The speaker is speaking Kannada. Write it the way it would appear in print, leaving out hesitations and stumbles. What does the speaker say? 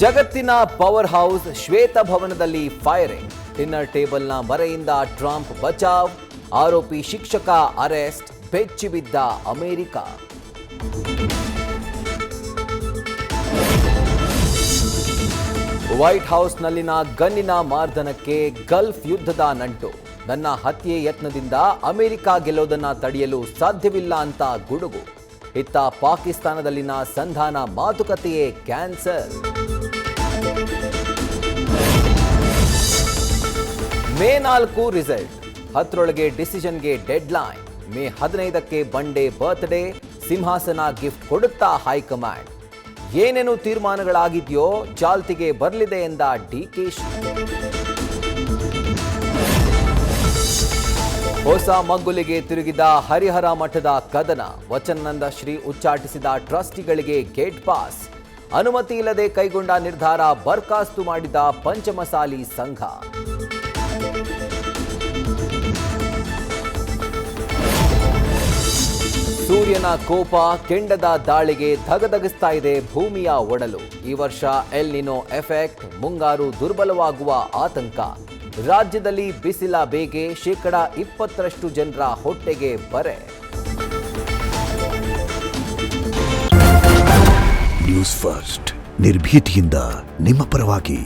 ಜಗತ್ತಿನ ಪವರ್ ಹೌಸ್ ಶ್ವೇತಭವನದಲ್ಲಿ ಫೈರಿಂಗ್. ಡಿನ್ನರ್ ಟೇಬಲ್ನ ಮರೆಯಿಂದ ಟ್ರಂಪ್ ಬಚಾವ್. ಆರೋಪಿ ಶಿಕ್ಷಕ ಅರೆಸ್ಟ್. ಬೆಚ್ಚಿಬಿದ್ದ ಅಮೆರಿಕ. ವೈಟ್ ಹೌಸ್ನಲ್ಲಿನ ಗನ್ನಿನ ಮಾರ್ದನಕ್ಕೆ ಗಲ್ಫ್ ಯುದ್ಧದ ನಂಟು. ನನ್ನ ಹತ್ಯೆ ಯತ್ನದಿಂದ ಅಮೆರಿಕ ಗೆಲ್ಲೋದನ್ನ ತಡೆಯಲು ಸಾಧ್ಯವಿಲ್ಲ ಅಂತ ಗುಡುಗು. ಇತ್ತ ಪಾಕಿಸ್ತಾನದಲ್ಲಿನ ಸಂಧಾನ ಮಾತುಕತೆಯೇ ಕ್ಯಾನ್ಸರ್. May 4 result. 10ರೊಳಗೆ ಡಿಸಿಷನ್ಗೆ ಡೆಡ್ಲೈನ್. ಮೇ 15ಕ್ಕೆ ಬಂಡೆ ಬರ್ತ್ಡೇ. ಸಿಂಹಾಸನ ಗಿಫ್ಟ್ ಕೊಡುತ್ತಾ ಹೈಕಮಾಂಡ್. ಏನೇನು ತೀರ್ಮಾನಗಳಾಗಿದೆಯೋ ಚಾಲ್ತಿಗೆ ಬರಲಿದೆ ಎಂದ ಡಿಕೆಶಿ. ಹೊಸ ಮಗ್ಗುಲಿಗೆ ತಿರುಗಿದ ಹರಿಹರ ಮಠದ ಕದನ. ವಚನಾನಂದ ಶ್ರೀ ಉಚ್ಚಾಟಿಸಿದ ಟ್ರಸ್ಟಿಗಳಿಗೆ ಗೇಟ್ ಪಾಸ್. ಅನುಮತಿ ಇಲ್ಲದೆ ಕೈಗೊಂಡ ನಿರ್ಧಾರ ಬರ್ಖಾಸ್ತು ಮಾಡಿದ ಪಂಚಮಸಾಲಿ ಸಂಘ. ಸೂರ್ಯನ ಕೋಪ, ಕೆಂಡದ ದಾಳಿಗೆ ಧಗಧಗಿಸ್ತಾ ಇದೆ ಭೂಮಿಯ ಒಡಲು. ಈ ವರ್ಷ ಎಲ್ ನಿನೋ ಎಫೆಕ್ಟ್, ಮುಂಗಾರು ದುರ್ಬಲವಾಗುವ ಆತಂಕ. ರಾಜ್ಯದಲ್ಲಿ ಬಿಸಿಲ ಬೇಗೆ, 20% ಜನರ ಹೊಟ್ಟೆಗೆ ಬರೆ. ನ್ಯೂಸ್ ಫಸ್ಟ್, ನಿರ್ಭೀತಿಯಿಂದ ನಿಮ್ಮ ಪರವಾಗಿ.